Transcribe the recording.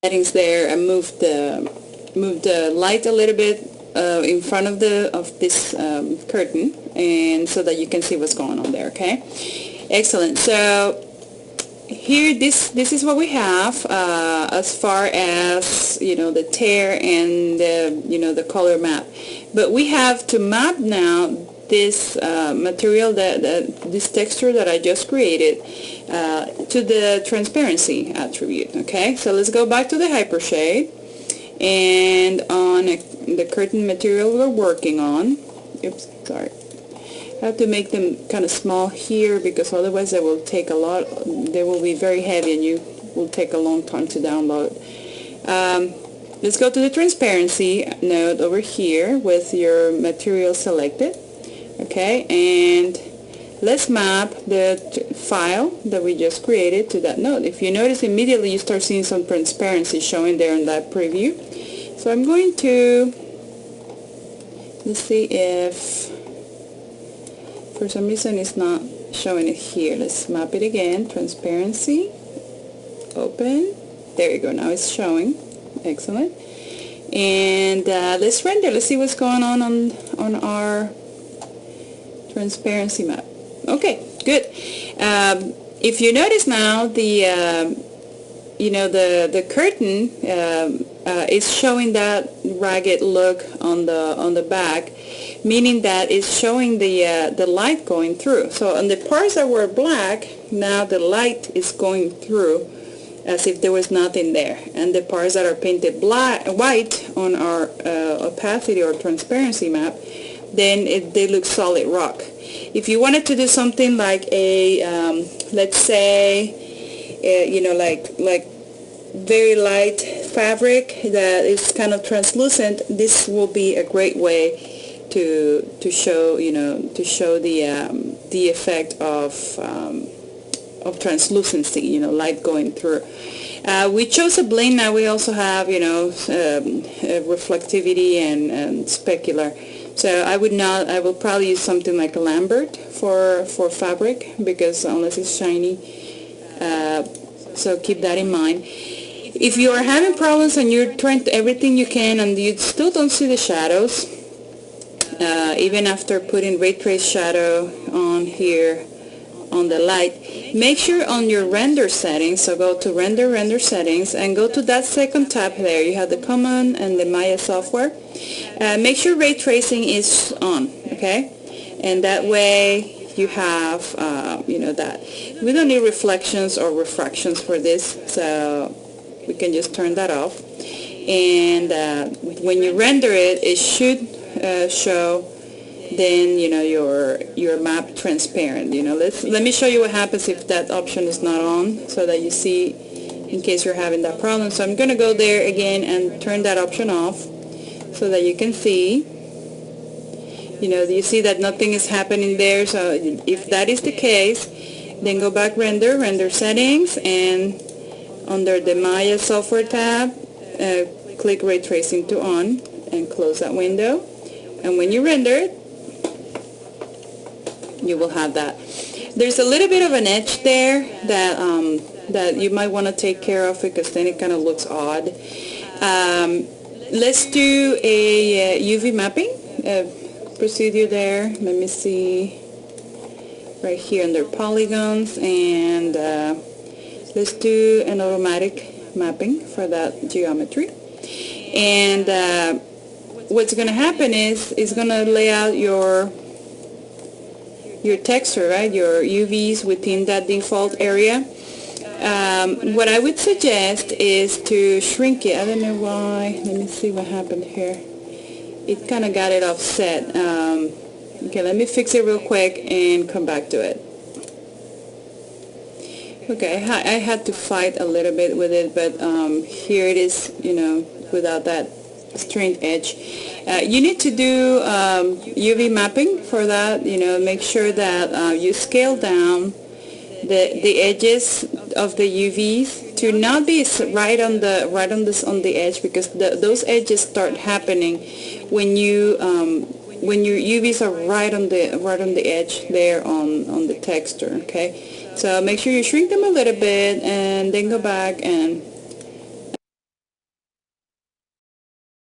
settings there and move the light a little bit in front of this curtain, and so that you can see what's going on there. Okay, excellent. So here, this is what we have as far as the tear and the color map. But we have to map now this material, this texture that I just created, to the transparency attribute. Okay, so let's go back to the hypershade, and on the curtain material we're working on. Oops, sorry. I have to make them kind of small here, because otherwise they will take a lot. They will be very heavy, and you will take a long time to download. Let's go to the transparency node over here with your material selected. Okay, and let's map the file that we just created to that node. If you notice, immediately you start seeing some transparency showing there in that preview. So I'm going to, let's see if for some reason it's not showing it here. Let's map it again. Transparency, open. There you go. Now it's showing. Excellent. And let's render. Let's see what's going on our transparency map. Okay, good. If you notice now, the curtain is showing that ragged look on the back, meaning that it's showing the light going through. So on the parts that were black, now the light is going through as if there was nothing there. And the parts that are painted white on our opacity or transparency map, then they look solid rock. If you wanted to do something like a, let's say, like very light fabric that is kind of translucent, this will be a great way to show the effect of translucency, light going through. We chose a blend. Now we also have reflectivity and specular. So I will probably use something like a Lambert for fabric, because unless it's shiny, so keep that in mind. If you are having problems and you're trying everything you can and you still don't see the shadows, even after putting ray trace shadow on here on the light, make sure on your render settings, so go to render settings and go to that second tab there. You have the common and the Maya software. Make sure ray tracing is on, okay, and that way you have that. We don't need reflections or refractions for this, so we can just turn that off. And when you render it, it should show then your map transparent. Let me show you what happens if that option is not on, so that you see in case you're having that problem. So I'm going to go there again and turn that option off, so that you can see. You see that nothing is happening there. So if that is the case, then go back render settings, and under the Maya software tab, click ray tracing to on and close that window. And when you render it, you will have that. There's a little bit of an edge there that you might want to take care of, because then it kind of looks odd. Let's do a UV mapping procedure there. Let me see, right here under polygons, and let's do an automatic mapping for that geometry. And what's going to happen is it's going to lay out your texture, right? Your UVs within that default area. What I would suggest is to shrink it. I don't know why. Let me see what happened here. It kind of got it offset. Okay, let me fix it real quick and come back to it. Okay, I had to fight a little bit with it, but here it is, without that straight edge. You need to do UV mapping for that. Make sure that you scale down the edges of the UVs to not be right on the edge, because those edges start happening when your UVs are right on the edge there on the texture. Okay, so make sure you shrink them a little bit, and then go back and